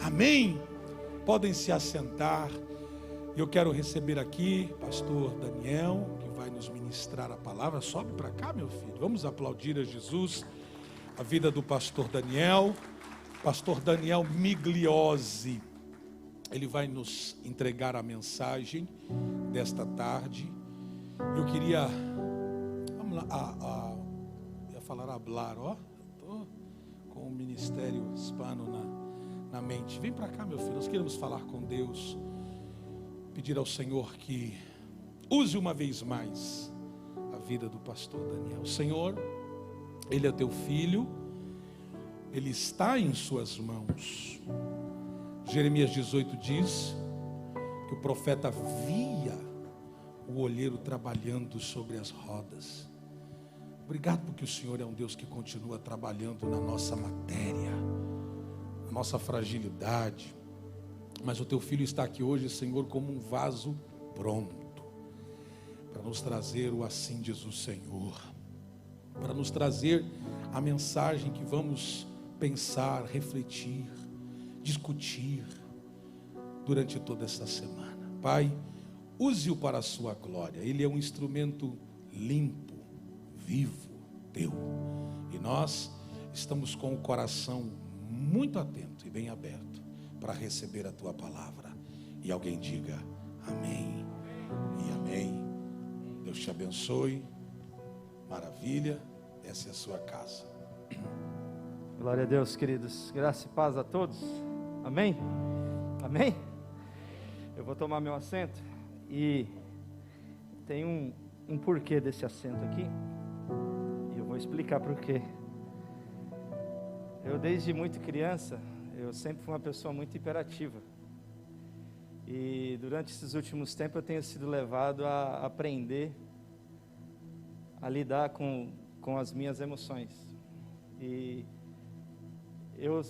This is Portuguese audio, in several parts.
Amém? Podem se assentar. Eu quero receber aqui pastor Daniel, que vai nos ministrar a palavra. Sobe para cá, meu filho. Vamos aplaudir a Jesus, a vida do pastor Daniel Migliosi. Ele vai nos entregar a mensagem desta tarde. Eu queria, vamos lá, ia falar hablar, ó. Estou com o ministério hispano na mente. Vem para cá, meu filho, nós queremos falar com Deus. Pedir ao Senhor que use uma vez mais a vida do pastor Daniel. Senhor, ele é teu filho, ele está em suas mãos. Jeremias 18 diz que o profeta via o olheiro trabalhando sobre as rodas. Obrigado porque o Senhor é um Deus que continua trabalhando na nossa matéria, na nossa fragilidade. Mas o teu filho está aqui hoje, Senhor, como um vaso pronto para nos trazer o assim diz o Senhor, para nos trazer a mensagem que vamos pensar, refletir, discutir durante toda esta semana. Pai, use-o para a sua glória. Ele é um instrumento limpo, vivo, teu. E nós estamos com o coração muito atento e bem aberto para receber a tua palavra. E alguém diga amém e amém. Deus te abençoe. Maravilha. Essa é a sua casa. Glória a Deus, queridos. Graça e paz a todos. Amém? Amém? Eu vou tomar meu assento e tem um porquê desse assento aqui. E eu vou explicar por quê. Eu desde muito criança, eu sempre fui uma pessoa muito hiperativa. E durante esses últimos tempos eu tenho sido levado a aprender a lidar com as minhas emoções. E eu,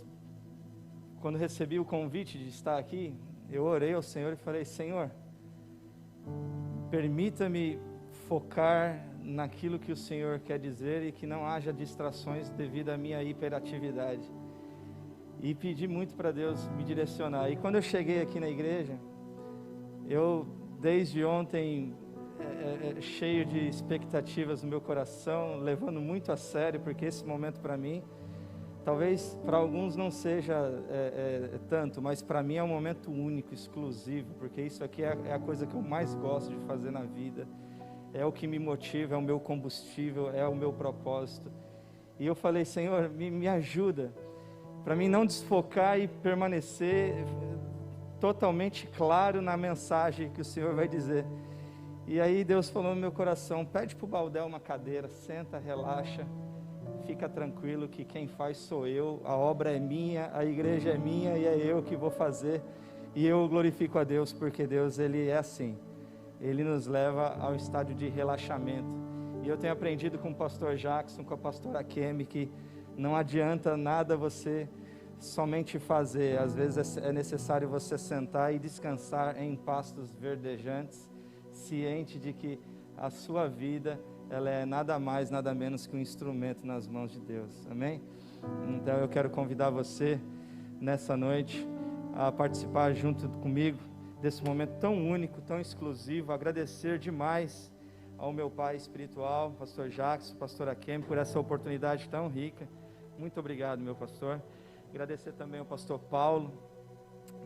quando recebi o convite de estar aqui, eu orei ao Senhor e falei: Senhor, permita-me focar naquilo que o Senhor quer dizer e que não haja distrações devido à minha hiperatividade. E pedi muito para Deus me direcionar. E quando eu cheguei aqui na igreja, eu desde ontem cheio de expectativas no meu coração, levando muito a sério, porque esse momento para mim, talvez para alguns não seja tanto, mas para mim é um momento único, exclusivo, porque isso aqui é a coisa que eu mais gosto de fazer na vida, é o que me motiva, é o meu combustível, é o meu propósito. E eu falei: Senhor, me ajuda, para mim não desfocar e permanecer totalmente claro na mensagem que o Senhor vai dizer. E aí Deus falou no meu coração: pede para o Baldel uma cadeira, senta, relaxa, fica tranquilo que quem faz sou eu, a obra é minha, a igreja é minha e é eu que vou fazer. E eu glorifico a Deus, porque Deus, Ele é assim, Ele nos leva ao estádio de relaxamento. E eu tenho aprendido com o pastor Jackson, com a pastora Kemi, que não adianta nada você somente fazer, às vezes é necessário você sentar e descansar em pastos verdejantes, ciente de que a sua vida, ela é nada mais, nada menos que um instrumento nas mãos de Deus, amém? Então eu quero convidar você nessa noite a participar junto comigo desse momento tão único, tão exclusivo. Agradecer demais ao meu pai espiritual, pastor Jackson, pastora Kemi, por essa oportunidade tão rica. Muito obrigado, meu pastor. Agradecer também ao pastor Paulo,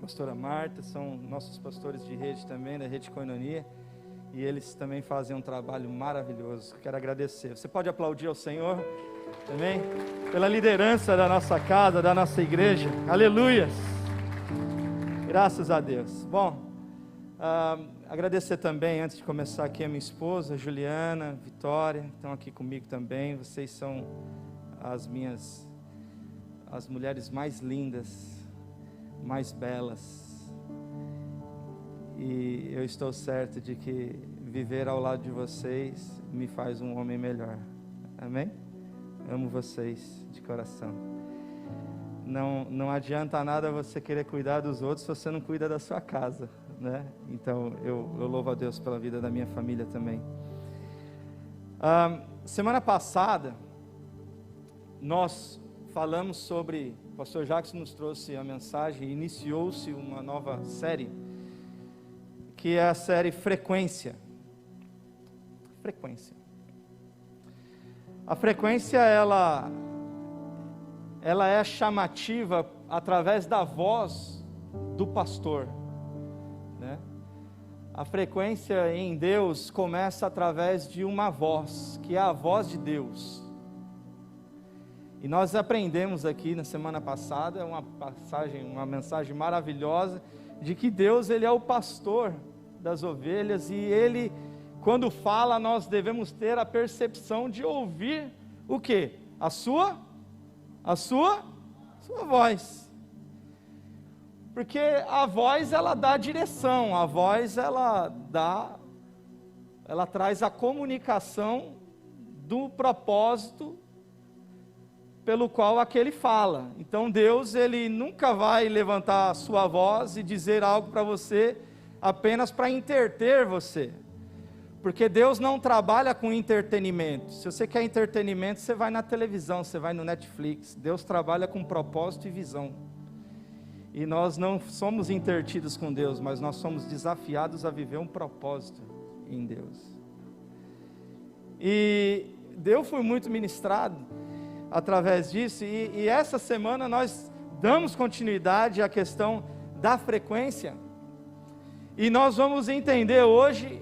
pastora Marta, são nossos pastores de rede também, da Rede Koinonia, e eles também fazem um trabalho maravilhoso. Quero agradecer. Você pode aplaudir ao Senhor também pela liderança da nossa casa, da nossa igreja. Aleluias! Graças a Deus. Bom, agradecer também, antes de começar aqui, a minha esposa, Juliana, Vitória, que estão aqui comigo também. Vocês são as mulheres mais lindas, mais belas. E eu estou certo de que viver ao lado de vocês me faz um homem melhor. Amém? Amo vocês de coração. Não adianta nada você querer cuidar dos outros se você não cuida da sua casa, né? Então eu louvo a Deus pela vida da minha família também. Semana passada nós falamos sobre, o pastor Jacques nos trouxe a mensagem, iniciou-se uma nova série, que é a série Frequência. Frequência. A frequência, ela é chamativa através da voz do pastor, né? A frequência em Deus começa através de uma voz, que é a voz de Deus. E nós aprendemos aqui na semana passada uma mensagem maravilhosa, de que Deus, Ele é o pastor das ovelhas, e Ele, quando fala, nós devemos ter a percepção de ouvir o quê? A sua voz. Porque a voz, ela dá direção, a voz, ela traz a comunicação do propósito pelo qual aquele fala. Então Deus, Ele nunca vai levantar a sua voz e dizer algo para você apenas para entreter você. Porque Deus não trabalha com entretenimento. Se você quer entretenimento, você vai na televisão, você vai no Netflix. Deus trabalha com propósito e visão. E nós não somos entretidos com Deus, mas nós somos desafiados a viver um propósito em Deus. E eu fui muito ministrado através disso, e essa semana nós damos continuidade à questão da frequência, e nós vamos entender hoje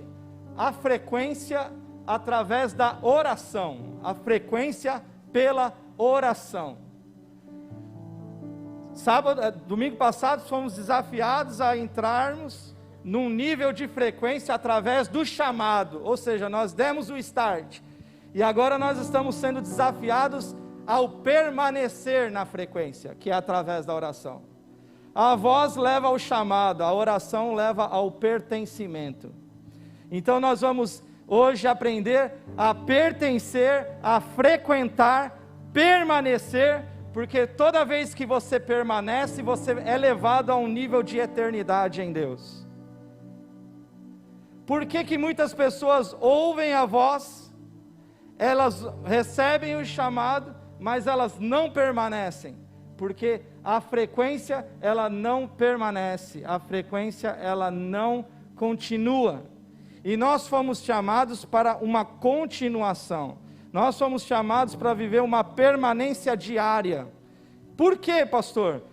a frequência através da oração, a frequência pela oração. Domingo passado fomos desafiados a entrarmos num nível de frequência através do chamado, ou seja, nós demos o start, e agora nós estamos sendo desafiados ao permanecer na frequência, que é através da oração. A voz leva ao chamado, a oração leva ao pertencimento. Então nós vamos hoje aprender a pertencer, a frequentar, permanecer, porque toda vez que você permanece, você é levado a um nível de eternidade em Deus. Por que muitas pessoas ouvem a voz, elas recebem o chamado, mas elas não permanecem? Porque a frequência, ela não permanece, a frequência, ela não continua. E nós fomos chamados para uma continuação. Nós fomos chamados para viver uma permanência diária. Por quê, pastor?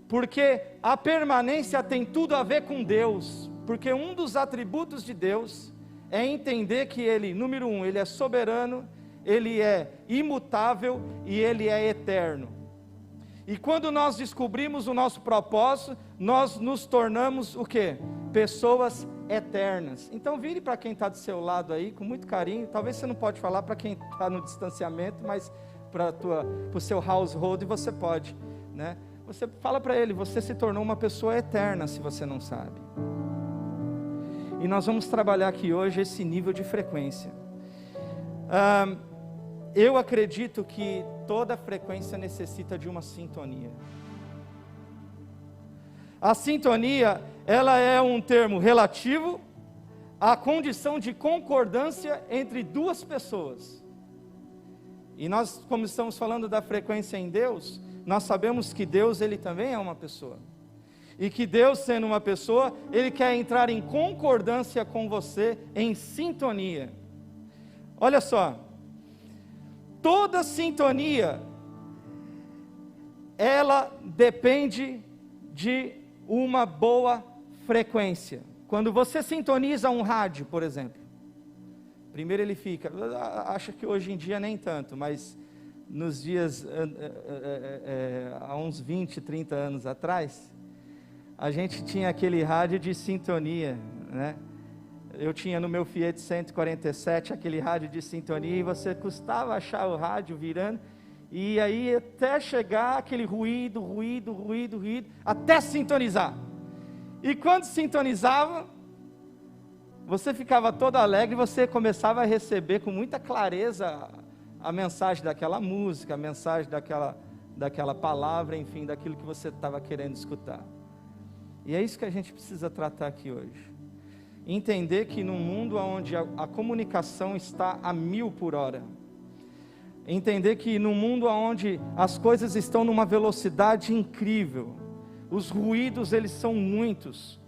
Porque a permanência tem tudo a ver com Deus. Porque um dos atributos de Deus é entender que Ele, número 1, Ele é soberano, Ele é imutável e Ele é eterno. E quando nós descobrimos o nosso propósito, nós nos tornamos o quê? Pessoas eternas. Então vire para quem está do seu lado aí, com muito carinho. Talvez você não pode falar para quem está no distanciamento, mas para o seu household você pode, né? Você fala para ele, você se tornou uma pessoa eterna, se você não sabe. E nós vamos trabalhar aqui hoje esse nível de frequência. Eu acredito que toda frequência necessita de uma sintonia. A sintonia, ela é um termo relativo à condição de concordância entre duas pessoas. E nós, como estamos falando da frequência em Deus, nós sabemos que Deus, Ele também é uma pessoa. E que Deus, sendo uma pessoa, Ele quer entrar em concordância com você, em sintonia. Olha só, toda sintonia, ela depende de uma boa frequência. Quando você sintoniza um rádio, por exemplo, primeiro ele fica, acho que hoje em dia nem tanto, mas nos dias, há uns 20, 30 anos atrás, a gente tinha aquele rádio de sintonia, né? Eu tinha no meu Fiat 147 aquele rádio de sintonia, e você custava achar o rádio virando, e aí até chegar aquele ruído, até sintonizar. E quando sintonizava, você ficava todo alegre, você começava a receber com muita clareza a mensagem daquela música, a mensagem daquela palavra, enfim, daquilo que você estava querendo escutar. E é isso que a gente precisa tratar aqui hoje. Entender que num mundo onde a comunicação está a 1000 por hora, Entender que no mundo onde as coisas estão numa velocidade incrível, os ruídos eles são muitos,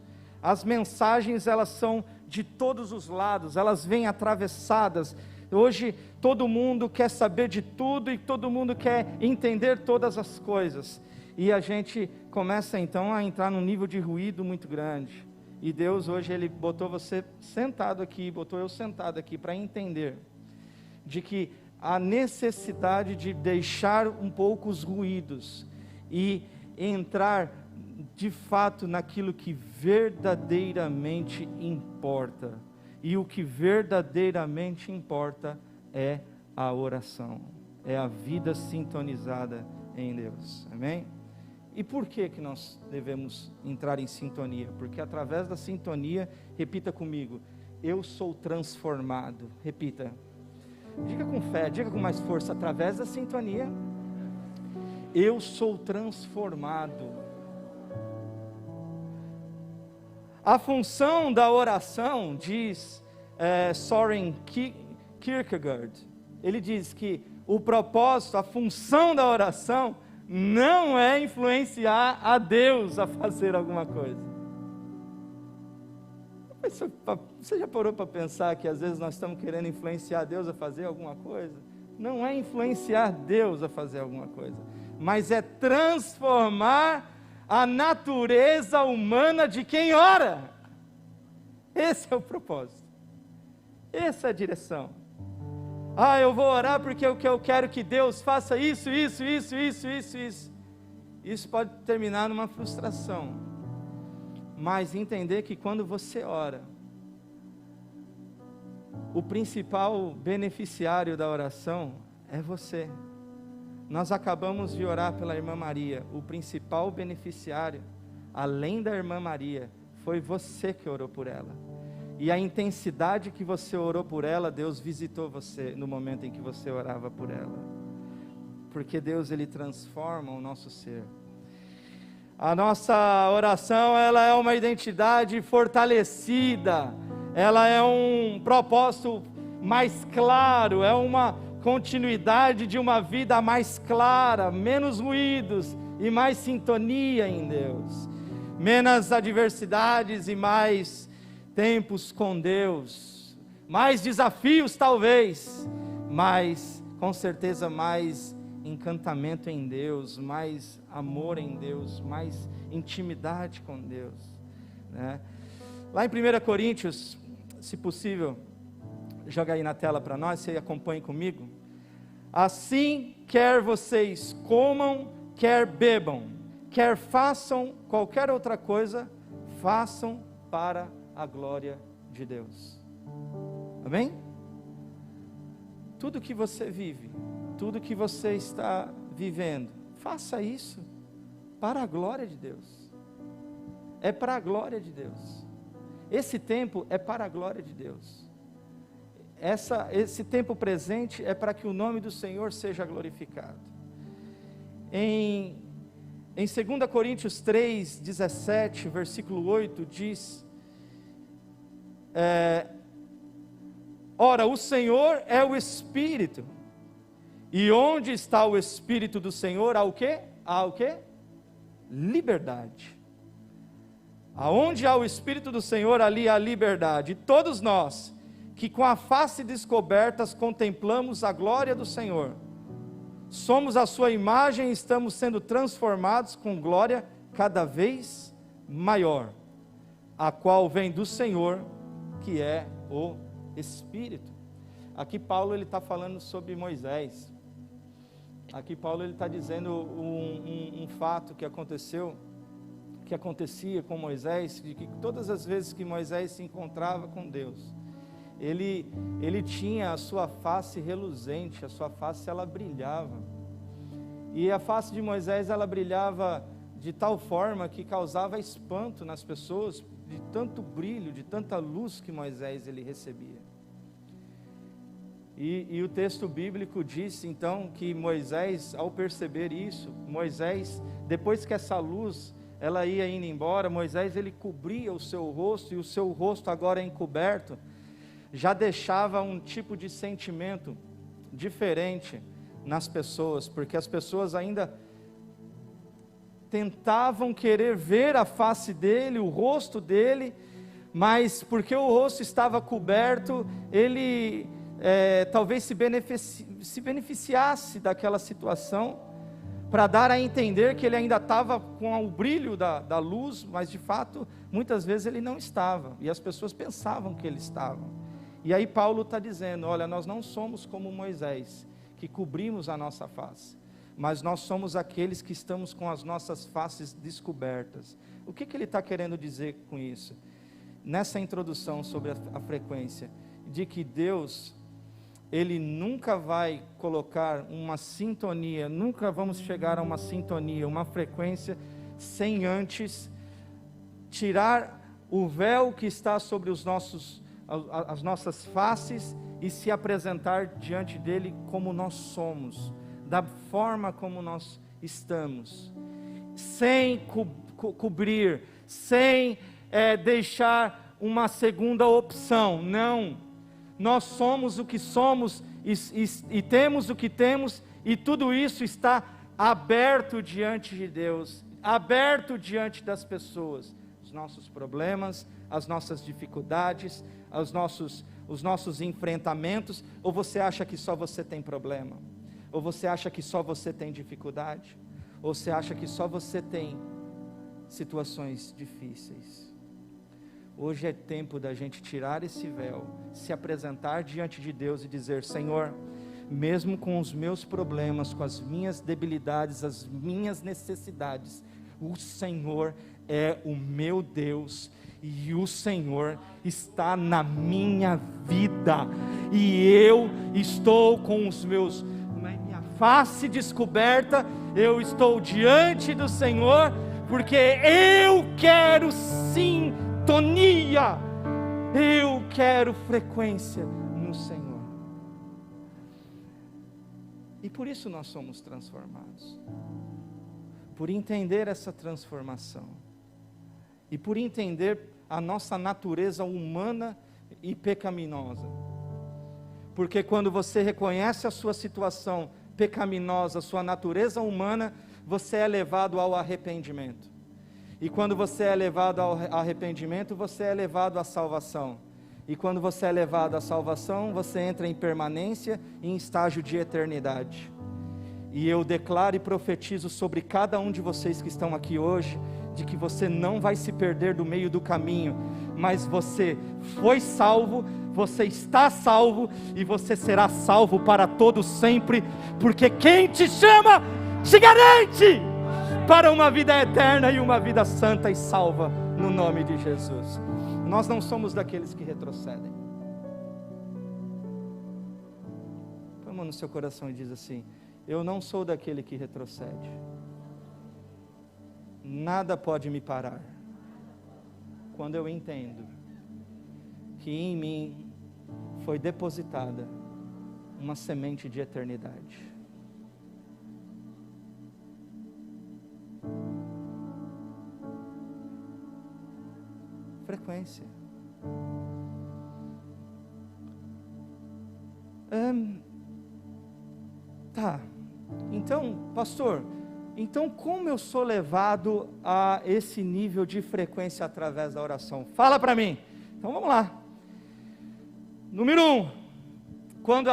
as mensagens elas são de todos os lados, elas vêm atravessadas. Hoje todo mundo quer saber de tudo e todo mundo quer entender todas as coisas, e a gente começa então a entrar num nível de ruído muito grande. E Deus hoje Ele botou você sentado aqui, botou eu sentado aqui para entender de que a necessidade de deixar um pouco os ruídos e entrar de fato naquilo que verdadeiramente importa. E o que verdadeiramente importa é a oração, é a vida sintonizada em Deus, amém? E por que nós devemos entrar em sintonia? Porque através da sintonia, repita comigo, eu sou transformado. Repita, diga com fé, diga com mais força, através da sintonia, eu sou transformado. A função da oração, diz Søren Kierkegaard, ele diz que o propósito, a função da oração, não é influenciar a Deus a fazer alguma coisa. Você já parou para pensar que às vezes nós estamos querendo influenciar Deus a fazer alguma coisa? Não é influenciar Deus a fazer alguma coisa, mas é transformar a natureza humana de quem ora. Esse é o propósito, essa é a direção. Eu vou orar porque eu quero que Deus faça isso. Isso pode terminar numa frustração, mas entender que quando você ora, o principal beneficiário da oração é você. Nós acabamos de orar pela irmã Maria, o principal beneficiário, além da irmã Maria, foi você que orou por ela. E a intensidade que você orou por ela, Deus visitou você no momento em que você orava por ela. Porque Deus, Ele transforma o nosso ser. A nossa oração, ela é uma identidade fortalecida, ela é um propósito mais claro, é uma continuidade de uma vida mais clara, menos ruídos e mais sintonia em Deus, menos adversidades e mais tempos com Deus, mais desafios talvez, mas com certeza mais encantamento em Deus, mais amor em Deus, mais intimidade com Deus, né? Lá em 1 Coríntios, se possível, joga aí na tela para nós, você acompanhe comigo. Assim, quer vocês comam, quer bebam, quer façam qualquer outra coisa, façam para a glória de Deus. Amém? Tudo que você vive, tudo que você está vivendo, faça isso para a glória de Deus. É para a glória de Deus. Esse tempo é para a glória de Deus. Esse tempo presente é para que o nome do Senhor seja glorificado. Em 2 Coríntios 3, 17, versículo 8, diz: ora, o Senhor é o Espírito, e onde está o Espírito do Senhor, há o quê? Há o quê? Liberdade. Aonde há o Espírito do Senhor, ali há liberdade. E todos nós, que com a face descobertas contemplamos a glória do Senhor, somos a sua imagem e estamos sendo transformados com glória cada vez maior, a qual vem do Senhor, que é o Espírito. Aqui Paulo ele está falando sobre Moisés. Aqui Paulo ele está dizendo um fato que aconteceu, que acontecia com Moisés, de que todas as vezes que Moisés se encontrava com Deus, ele tinha a sua face reluzente, a sua face ela brilhava, e a face de Moisés ela brilhava de tal forma que causava espanto nas pessoas, de tanto brilho, de tanta luz que Moisés ele recebia. E o texto bíblico diz então que Moisés, ao perceber isso, Moisés, depois que essa luz ela ia indo embora, Moisés ele cobria o seu rosto, e o seu rosto agora encoberto já deixava um tipo de sentimento diferente nas pessoas, porque as pessoas ainda tentavam querer ver a face dele, o rosto dele, mas porque o rosto estava coberto, ele talvez se beneficiasse daquela situação, para dar a entender que ele ainda estava com o brilho da luz, mas de fato, muitas vezes ele não estava, e as pessoas pensavam que ele estava. E aí Paulo está dizendo, olha, nós não somos como Moisés, que cobrimos a nossa face, mas nós somos aqueles que estamos com as nossas faces descobertas. O que ele está querendo dizer com isso? Nessa introdução sobre a frequência, de que Deus, Ele nunca vai colocar uma sintonia, nunca vamos chegar a uma sintonia, uma frequência, sem antes tirar o véu que está sobre as nossas faces e se apresentar diante dEle como nós somos, da forma como nós estamos, sem cobrir, sem deixar uma segunda opção. Não, nós somos o que somos e temos o que temos, e tudo isso está aberto diante de Deus, aberto diante das pessoas, os nossos problemas, as nossas dificuldades, os nossos enfrentamentos. Ou você acha que só você tem problema? Ou você acha que só você tem dificuldade? Ou você acha que só você tem situações difíceis? Hoje é tempo da gente tirar esse véu, se apresentar diante de Deus e dizer: Senhor, mesmo com os meus problemas, com as minhas debilidades, as minhas necessidades, o Senhor é o meu Deus, e o Senhor está na minha vida, e eu estou com minha face descoberta, eu estou diante do Senhor, porque eu quero sintonia, eu quero frequência no Senhor, e por isso nós somos transformados, por entender essa transformação, e por entender a nossa natureza humana e pecaminosa, porque quando você reconhece a sua situação pecaminosa, a sua natureza humana, você é levado ao arrependimento, e quando você é levado ao arrependimento, você é levado à salvação, e quando você é levado à salvação, você entra em permanência, em estágio de eternidade. E eu declaro e profetizo sobre cada um de vocês que estão aqui hoje, de que você não vai se perder do meio do caminho, mas você foi salvo, você está salvo, e você será salvo para todo sempre, porque quem te chama, te garante para uma vida eterna e uma vida santa e salva, no nome de Jesus. Nós não somos daqueles que retrocedem. Põe a mão no seu coração e diz assim: eu não sou daquele que retrocede. Nada pode me parar, quando eu entendo que em mim foi depositada uma semente de eternidade. Frequência. Tá, então, pastor, então como eu sou levado a esse nível de frequência através da oração? Fala para mim. Então vamos lá. Número 1, quando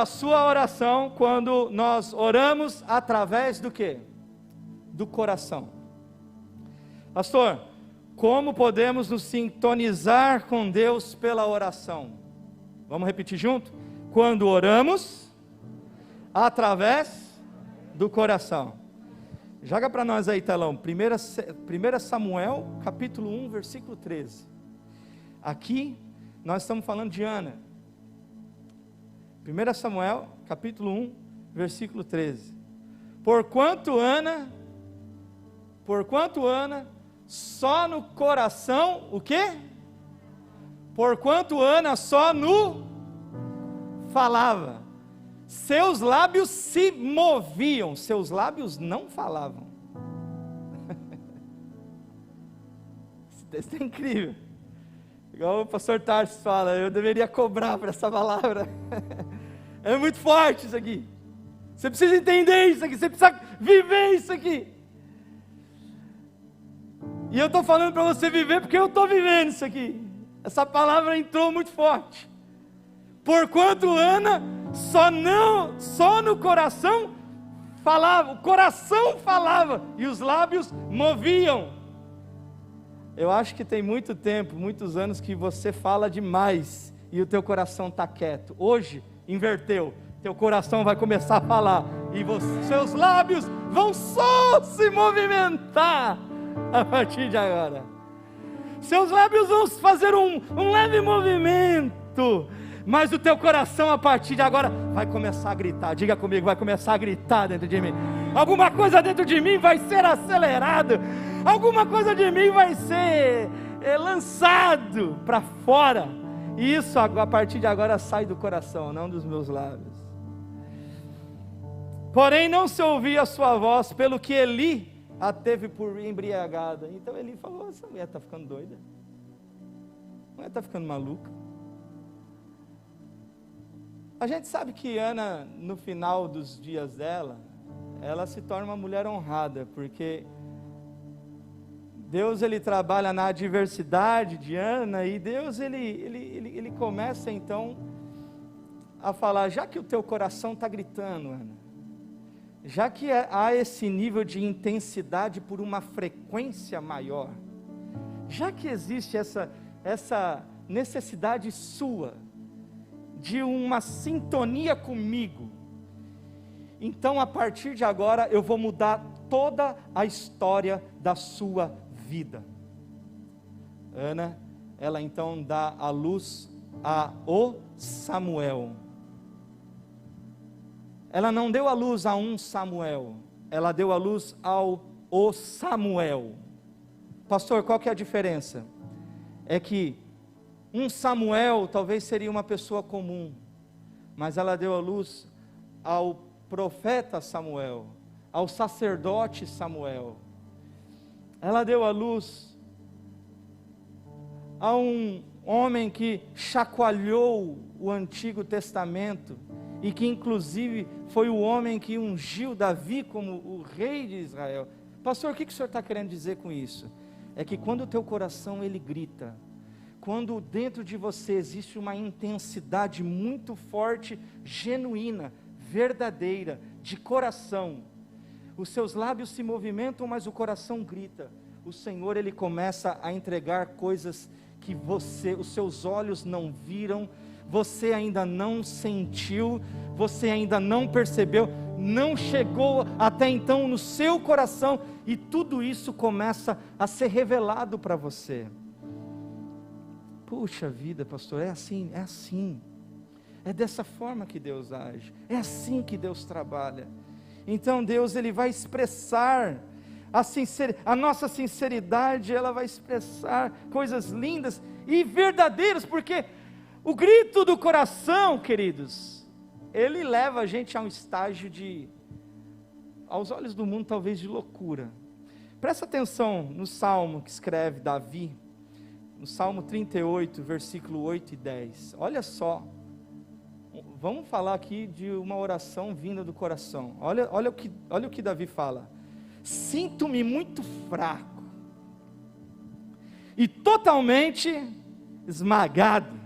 nós oramos através do quê? Do coração. Pastor, como podemos nos sintonizar com Deus pela oração? Vamos repetir junto? Quando oramos através do coração. Joga para nós aí, telão, 1 Samuel, capítulo 1, versículo 13. Aqui, nós estamos falando de Ana. 1 Samuel, capítulo 1, versículo 13. Porquanto Ana, só no coração, o quê? Porquanto Ana só no falava, seus lábios se moviam, seus lábios não falavam. Esse texto é incrível. Igual o pastor Tarso fala, eu deveria cobrar por essa palavra. É muito forte isso aqui. Você precisa entender isso aqui, você precisa viver isso aqui. E eu estou falando para você viver porque eu estou vivendo isso aqui. Essa palavra entrou muito forte. Porquanto Ana só no coração falava, o coração falava e os lábios moviam. Eu acho que tem muito tempo, muitos anos que você fala demais e o teu coração está quieto. Hoje inverteu, teu coração vai começar a falar e seus lábios vão só se movimentar a partir de agora. Seus lábios vão fazer um leve movimento, mas o teu coração a partir de agora vai começar a gritar. Diga comigo, vai começar a gritar dentro de mim. Alguma coisa dentro de mim vai ser acelerado, alguma coisa de mim vai ser lançado para fora. E isso a partir de agora sai do coração, não dos meus lábios. Porém não se ouvia a sua voz, pelo que Eli a teve por embriagada. Então Eli falou: essa mulher está ficando doida, a mulher está ficando maluca. A gente sabe que Ana, no final dos dias dela, ela se torna uma mulher honrada, porque Deus ele trabalha na adversidade de Ana, e Deus ele começa então a falar: já que o teu coração está gritando, Ana, já que há esse nível de intensidade por uma frequência maior, já que existe essa necessidade sua de uma sintonia comigo, então a partir de agora eu vou mudar toda a história da sua vida. Ana, ela então dá à luz o Samuel. Ela não deu à luz a um Samuel, ela deu à luz o Samuel. Pastor, qual que é a diferença? É que um Samuel talvez seria uma pessoa comum, mas ela deu à luz ao profeta Samuel, ao sacerdote Samuel. Ela deu à luz a um homem que chacoalhou o Antigo Testamento, e que inclusive foi o homem que ungiu Davi como o rei de Israel. Pastor, o que o senhor está querendo dizer com isso? É que quando o teu coração ele grita, quando dentro de você existe uma intensidade muito forte, genuína, verdadeira, de coração, os seus lábios se movimentam, mas o coração grita. O Senhor ele começa a entregar coisas que os seus olhos não viram, você ainda não sentiu, você ainda não percebeu, não chegou até então no seu coração, e tudo isso começa a ser revelado para você. Puxa vida, pastor, é assim, é dessa forma que Deus age, é assim que Deus trabalha. Então Deus ele vai expressar a nossa sinceridade, ela vai expressar coisas lindas e verdadeiras, porque o grito do coração, queridos, ele leva a gente a um estágio aos olhos do mundo talvez de loucura. Presta atenção no salmo que escreve Davi, no Salmo 38, versículo 8 e 10, olha só, vamos falar aqui de uma oração vinda do coração, olha o que Davi fala: sinto-me muito fraco, e totalmente esmagado,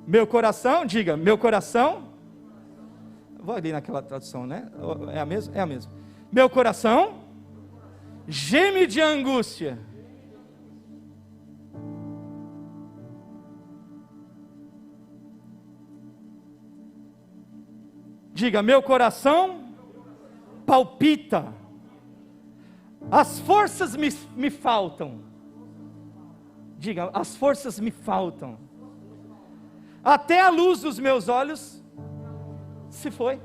meu coração, diga, meu coração, vou ali naquela tradução, né, é a mesma? É a mesma. Meu coração geme de angústia, diga, meu coração palpita, as forças me faltam, diga, as forças me faltam, até a luz dos meus olhos se foi.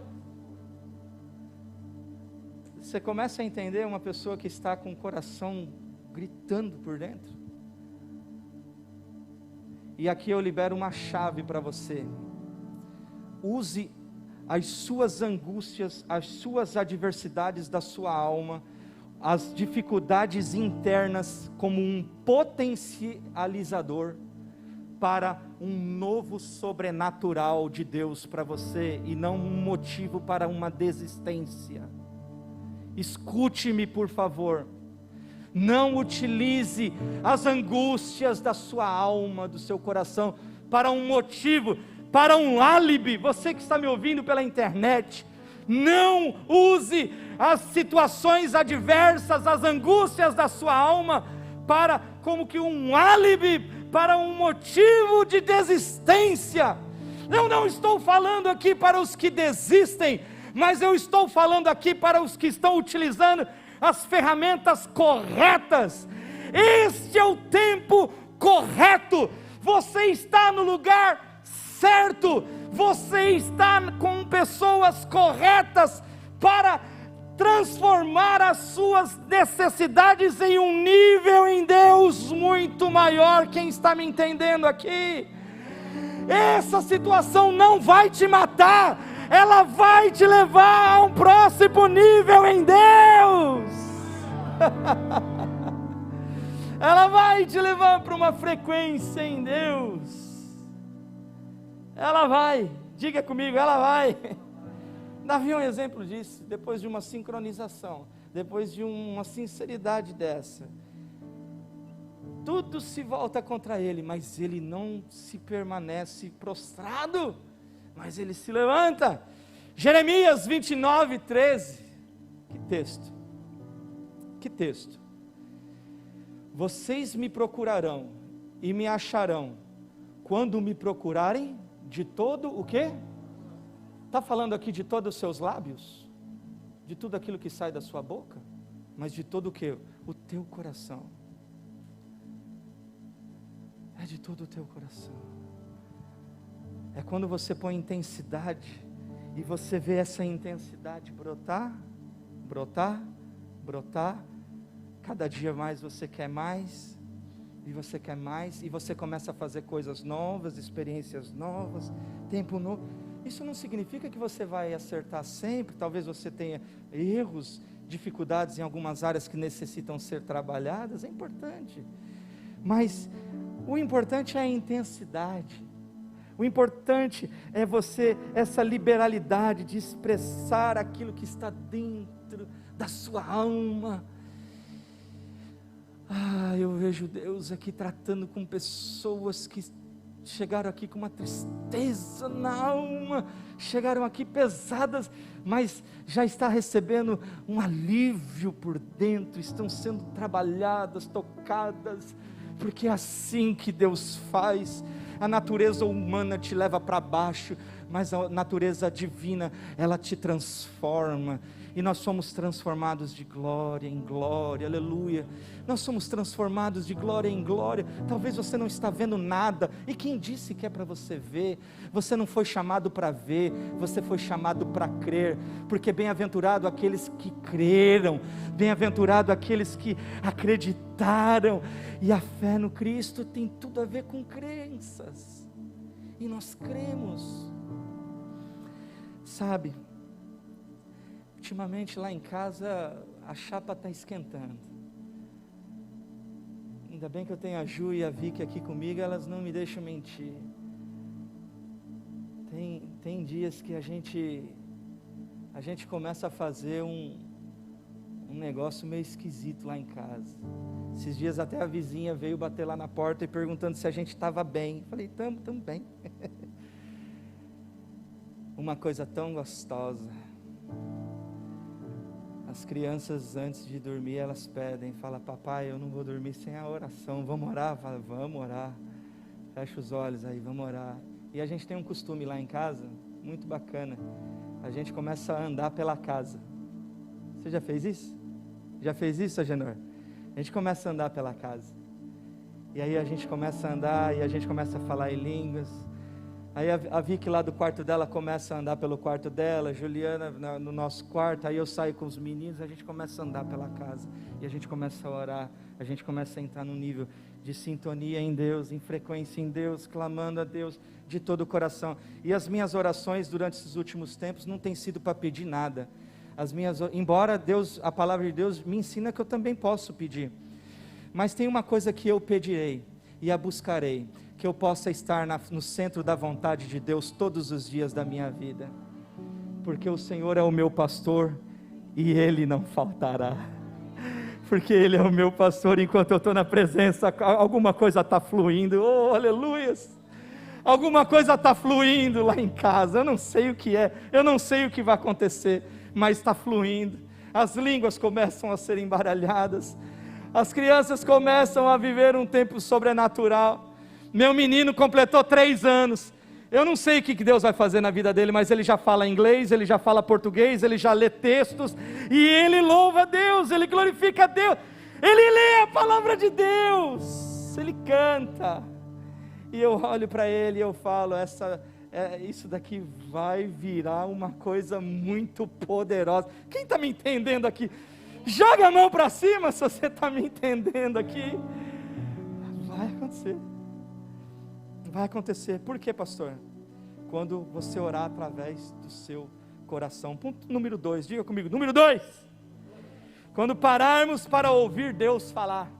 Você começa a entender uma pessoa que está com o coração gritando por dentro. E aqui eu libero uma chave para você. Use as suas angústias, as suas adversidades da sua alma, as dificuldades internas como um potencializador para um novo sobrenatural de Deus para você, e não um motivo para uma desistência. Escute-me, por favor. Não utilize as angústias da sua alma, do seu coração, para um motivo, para um álibi. Você que está me ouvindo pela internet, não use as situações adversas, as angústias da sua alma, para como que um álibi, para um motivo de desistência. Eu não estou falando aqui para os que desistem, mas eu estou falando aqui para os que estão utilizando as ferramentas corretas. Este é o tempo correto. Você está no lugar certo. Você está com pessoas corretas para transformar as suas necessidades em um nível em Deus muito maior. Quem está me entendendo aqui? Essa situação não vai te matar, ela vai te levar a um próximo nível em Deus. Ela vai te levar para uma frequência em Deus. Ela vai, diga comigo, ela vai. Davi é um exemplo disso. Depois de uma sincronização, depois de uma sinceridade dessa, tudo se volta contra ele, mas ele não se permanece prostrado, mas ele se levanta. Jeremias 29, 13, que texto, vocês me procurarão e me acharão, quando me procurarem de todo o quê? Está falando aqui de todos os seus lábios, de tudo aquilo que sai da sua boca, mas de todo o quê? O teu coração, é de todo o teu coração. É quando você põe intensidade, e você vê essa intensidade brotar, cada dia mais você quer mais, e você quer mais, e você começa a fazer coisas novas, experiências novas, tempo novo. Isso não significa que você vai acertar sempre, talvez você tenha erros, dificuldades em algumas áreas que necessitam ser trabalhadas, é importante, mas o importante é a intensidade. O importante é você, essa liberalidade de expressar aquilo que está dentro da sua alma. Eu vejo Deus aqui tratando com pessoas que chegaram aqui com uma tristeza na alma, chegaram aqui pesadas, mas já está recebendo um alívio por dentro, estão sendo trabalhadas, tocadas, porque é assim que Deus faz. A natureza humana te leva para baixo, mas a natureza divina, ela te transforma, e nós somos transformados de glória em glória, aleluia, nós somos transformados de glória em glória. Talvez você não está vendo nada, e quem disse que é para você ver? Você não foi chamado para ver, você foi chamado para crer, porque bem-aventurado aqueles que creram, bem-aventurado aqueles que acreditaram, e a fé no Cristo tem tudo a ver com crenças, e nós cremos. Sabe, ultimamente lá em casa a chapa está esquentando. Ainda bem que eu tenho a Ju e a Vicky aqui comigo, elas não me deixam mentir. Tem dias que a gente começa a fazer um negócio meio esquisito lá em casa. Esses dias até a vizinha veio bater lá na porta e perguntando se a gente estava bem. Falei, tamo bem. Uma coisa tão gostosa. As crianças antes de dormir, elas pedem, fala, papai, eu não vou dormir sem a oração, vamos orar? Fala, vamos orar. Fecha os olhos aí, vamos orar. E a gente tem um costume lá em casa, muito bacana. A gente começa a andar pela casa. Você já fez isso? Já fez isso, Agenor? A gente começa a andar pela casa. E aí a gente começa a andar, e a gente começa a falar em línguas. Aí a Vicky lá do quarto dela começa a andar pelo quarto dela, Juliana no nosso quarto, aí eu saio com os meninos, a gente começa a andar pela casa, e a gente começa a orar, a gente começa a entrar num nível de sintonia em Deus, em frequência em Deus, clamando a Deus de todo o coração. E as minhas orações durante esses últimos tempos não tem sido para pedir nada, embora Deus, a palavra de Deus me ensina que eu também posso pedir, mas tem uma coisa que eu pedirei. e a buscarei, que eu possa estar no centro da vontade de Deus todos os dias da minha vida, porque o Senhor é o meu pastor e Ele não faltará, porque Ele é o meu pastor. Enquanto eu estou na presença, alguma coisa está fluindo, oh aleluias, alguma coisa está fluindo lá em casa, eu não sei o que é, eu não sei o que vai acontecer, mas está fluindo, as línguas começam a ser embaralhadas, as crianças começam a viver um tempo sobrenatural. Meu menino completou 3 anos, eu não sei o que Deus vai fazer na vida dele, mas ele já fala inglês, ele já fala português, ele já lê textos, e ele louva a Deus, ele glorifica a Deus, ele lê a palavra de Deus, ele canta, e eu olho para ele e eu falo, isso daqui vai virar uma coisa muito poderosa. Quem está me entendendo aqui? Joga a mão para cima se você está me entendendo aqui. Vai acontecer. Vai acontecer. Por quê, pastor? Quando você orar através do seu coração. Ponto número 2, diga comigo, número 2. Quando pararmos para ouvir Deus falar.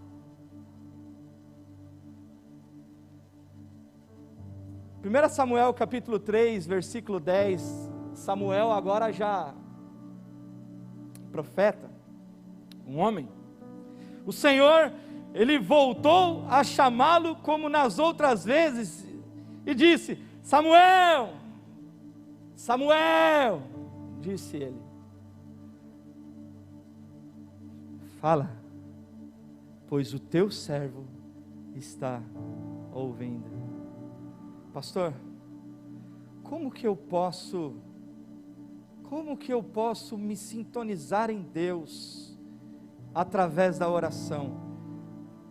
1 Samuel capítulo 3, versículo 10, Samuel agora já profeta, um homem, o Senhor, Ele voltou a chamá-lo como nas outras vezes, e disse, Samuel, Samuel, disse ele, fala, pois o teu servo está ouvindo. Pastor, como que eu posso me sintonizar em Deus? Através da oração,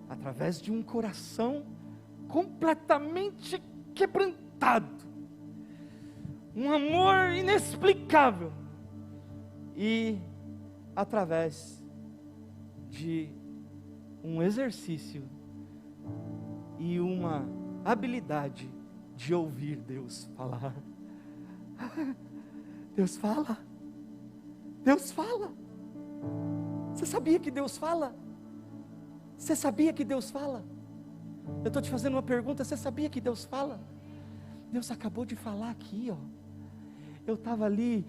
através de um coração completamente quebrantado, um amor inexplicável, e através de um exercício e uma habilidade de ouvir Deus falar. Deus fala, Deus fala. Você sabia que Deus fala? Você sabia que Deus fala? Eu estou te fazendo uma pergunta, você sabia que Deus fala? Deus acabou de falar aqui, ó. Eu estava ali,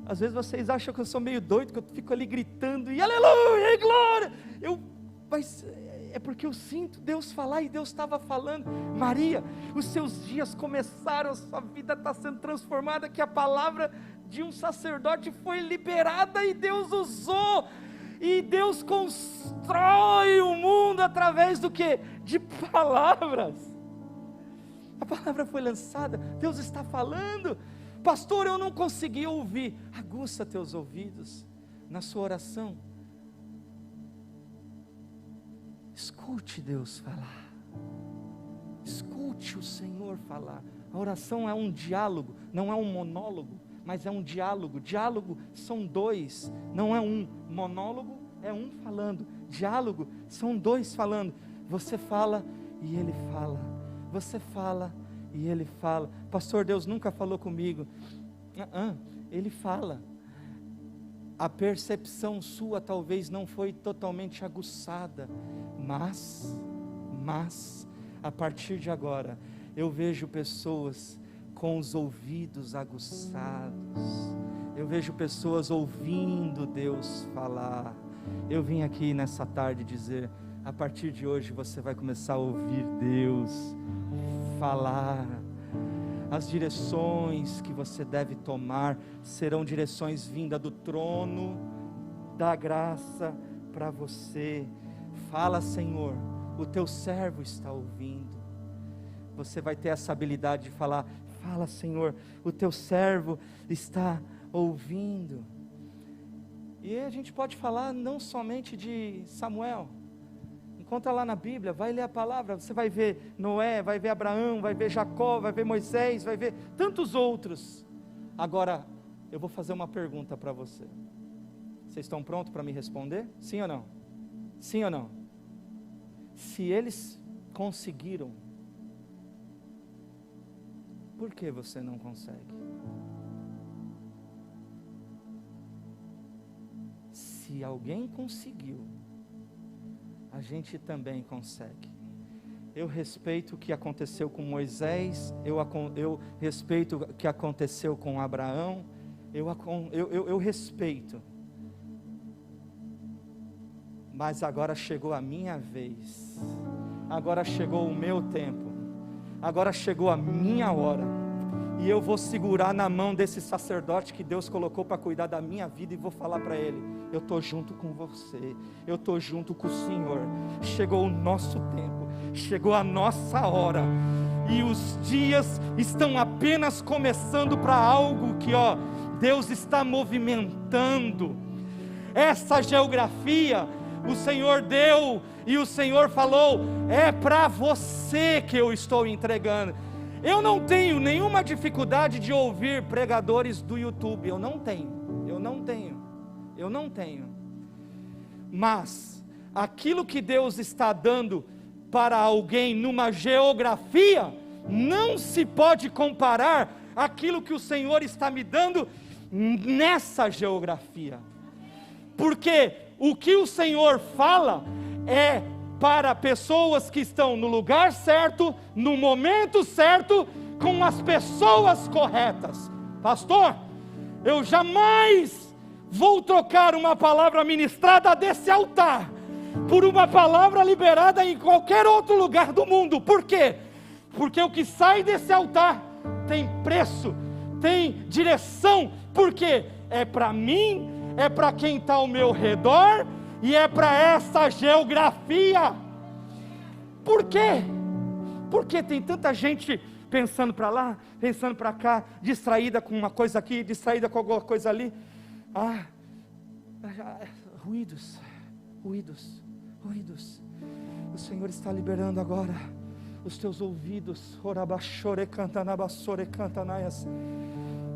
às vezes vocês acham que eu sou meio doido, que eu fico ali gritando, e aleluia, e glória, mas é porque eu sinto Deus falar, e Deus estava falando, Maria, os seus dias começaram, a sua vida está sendo transformada, que a palavra de um sacerdote foi liberada, e Deus usou, e Deus constrói o mundo através do que? De palavras. A palavra foi lançada, Deus está falando. Pastor, eu não consegui ouvir. Aguça teus ouvidos na sua oração. Escute Deus falar. Escute o Senhor falar. A oração é um diálogo, não é um monólogo, mas é um diálogo. Diálogo são 2, não é um. Monólogo é um falando. Diálogo são 2 falando. Você fala e ele fala. Você fala e ele fala. Pastor, Deus nunca falou comigo. Ele fala. A percepção sua talvez não foi totalmente aguçada, mas a partir de agora eu vejo pessoas com os ouvidos aguçados. Eu vejo pessoas ouvindo Deus falar. Eu vim aqui nessa tarde dizer, a partir de hoje você vai começar a ouvir Deus falar. As direções que você deve tomar serão direções vindas do trono da graça para você. Fala, Senhor, o teu servo está ouvindo. Você vai ter essa habilidade de falar, fala, Senhor, o teu servo está ouvindo. E a gente pode falar não somente de Samuel. Encontra lá na Bíblia, vai ler a palavra, você vai ver Noé, vai ver Abraão, vai ver Jacó, vai ver Moisés, vai ver tantos outros. Agora, eu vou fazer uma pergunta para você. Vocês estão prontos para me responder? Sim ou não? Sim ou não? Se eles conseguiram, por que você não consegue? Se alguém conseguiu, a gente também consegue. Eu respeito o que aconteceu com Moisés, eu respeito o que aconteceu com Abraão, eu respeito. Mas agora chegou a minha vez, agora chegou o meu tempo, agora chegou a minha hora, e eu vou segurar na mão desse sacerdote que Deus colocou para cuidar da minha vida, e vou falar para ele: eu estou junto com você, eu estou junto com o Senhor. Chegou o nosso tempo, chegou a nossa hora, e os dias estão apenas começando para algo que Deus está movimentando. Essa geografia o Senhor deu, e o Senhor falou: é para você que eu estou entregando. Eu não tenho nenhuma dificuldade de ouvir pregadores do YouTube, eu não tenho, mas aquilo que Deus está dando para alguém numa geografia, não se pode comparar àquilo que o Senhor está me dando nessa geografia, porque o que o Senhor fala é para pessoas que estão no lugar certo, no momento certo, com as pessoas corretas. Pastor, eu jamais vou trocar uma palavra ministrada desse altar por uma palavra liberada em qualquer outro lugar do mundo. Por quê? Porque o que sai desse altar tem preço, tem direção, porque é para mim, é para quem está ao meu redor, e é para essa geografia. Por quê? Porque tem tanta gente pensando para lá, pensando para cá, distraída com uma coisa aqui, distraída com alguma coisa ali. Ruídos. O Senhor está liberando agora os teus ouvidos.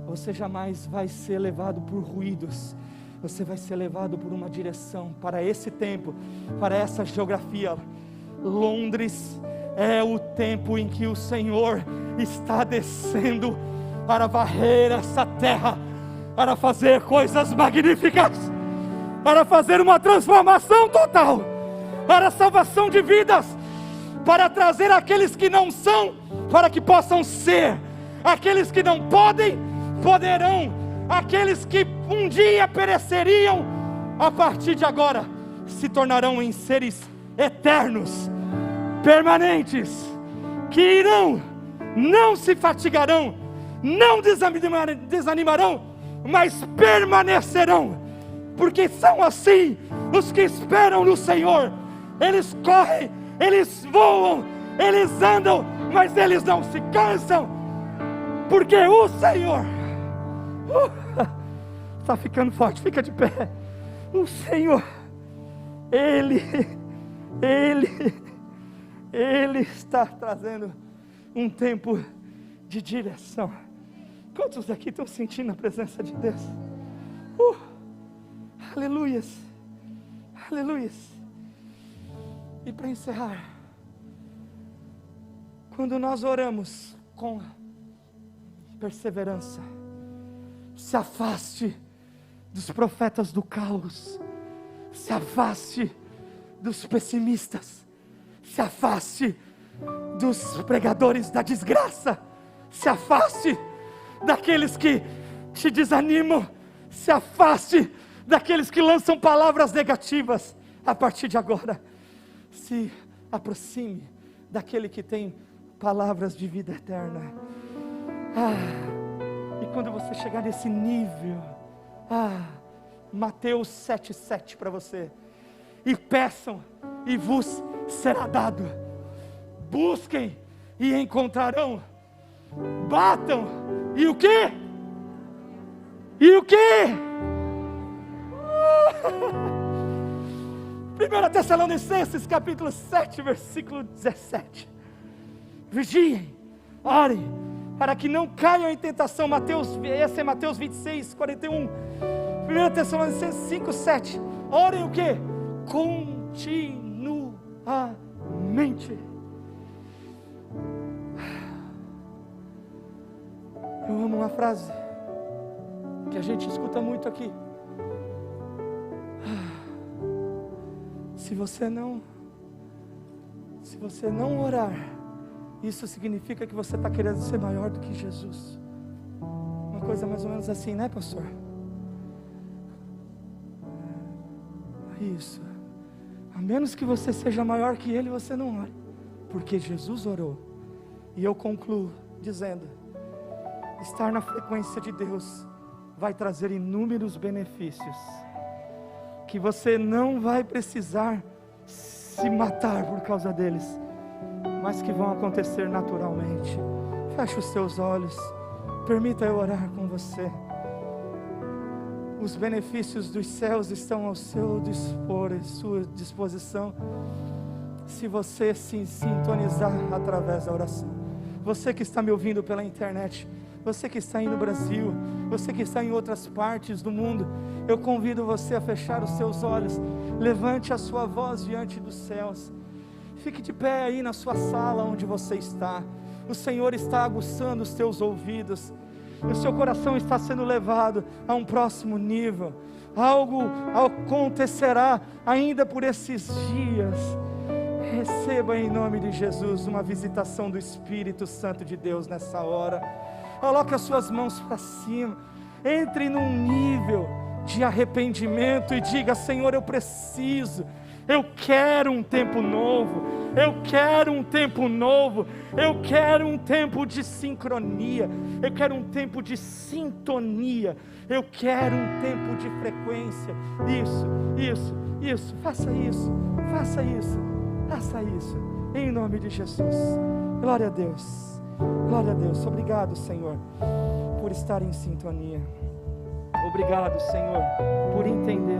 Você jamais vai ser levado por ruídos, você vai ser levado por uma direção, para esse tempo, para essa geografia. Londres é o tempo em que o Senhor está descendo para varrer essa terra, para fazer coisas magníficas, para fazer uma transformação total, para a salvação de vidas, para trazer aqueles que não são, para que possam ser, aqueles que não podem, poderão, aqueles que um dia pereceriam, a partir de agora se tornarão em seres eternos, permanentes, que irão, não se fatigarão, não desanimarão, mas permanecerão, porque são assim os que esperam no Senhor. Eles correm, eles voam, eles andam, mas eles não se cansam, porque o Senhor está ficando forte, fica de pé. O Senhor, Ele está trazendo um tempo de direção. Quantos aqui estão sentindo a presença de Deus? Aleluias, aleluias. E para encerrar, quando nós oramos com perseverança, se afaste dos profetas do caos, se afaste dos pessimistas, se afaste dos pregadores da desgraça, se afaste daqueles que te desanimam, se afaste daqueles que lançam palavras negativas. A partir de agora, se aproxime daquele que tem palavras de vida eterna. E quando você chegar nesse nível, Mateus 7,7 para você: e peçam e vos será dado, busquem e encontrarão, batam e o quê? E o quê? 1 Tessalonicenses capítulo 7 versículo 17: vigiem, orem, para que não caiam em tentação. Esse é Mateus 26, 41. 1 Tessalonicenses 5, 7. Orem o quê? Continuamente. Eu amo uma frase que a gente escuta muito aqui: se Se você não orar, isso significa que você está querendo ser maior do que Jesus. Uma coisa mais ou menos assim, né, pastor? Isso. A menos que você seja maior que Ele, você não ore, porque Jesus orou. E eu concluo dizendo: estar na frequência de Deus vai trazer inúmeros benefícios, que você não vai precisar se matar por causa deles, mas que vão acontecer naturalmente. Feche os seus olhos, permita eu orar com você. Os benefícios dos céus estão ao seu dispor, à sua disposição, se você se sintonizar através da oração. Você que está me ouvindo pela internet, você que está aí no Brasil, você que está em outras partes do mundo, eu convido você a fechar os seus olhos, levante a sua voz diante dos céus, fique de pé aí na sua sala onde você está. O Senhor está aguçando os teus ouvidos, o seu coração está sendo levado a um próximo nível. Algo acontecerá ainda por esses dias. Receba em nome de Jesus uma visitação do Espírito Santo de Deus nessa hora. Coloque as suas mãos para cima, entre num nível de arrependimento e diga: Senhor, eu preciso, eu quero um tempo novo, eu quero um tempo novo, eu quero um tempo de sincronia, eu quero um tempo de sintonia, eu quero um tempo de frequência. Isso, faça isso, em nome de Jesus. Glória a Deus, obrigado, Senhor, por estar em sintonia. Obrigado, Senhor, por entender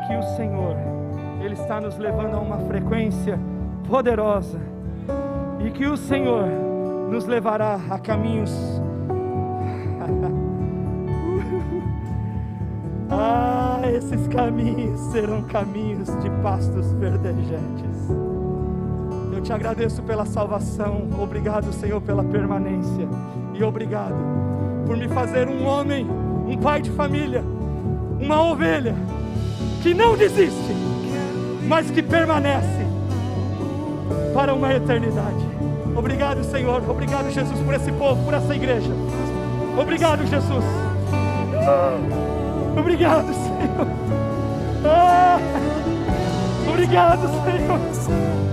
que o Senhor, Ele está nos levando a uma frequência poderosa, e que o Senhor nos levará a caminhos esses caminhos serão caminhos de pastos verdejantes. Eu te agradeço pela salvação, obrigado, Senhor, pela permanência, e obrigado por me fazer um homem, um pai de família, uma ovelha que não desiste, mas que permanece para uma eternidade. Obrigado, Senhor, obrigado, Jesus, por esse povo, por essa igreja. Obrigado, Jesus. Obrigado, Senhor. Obrigado, Senhor.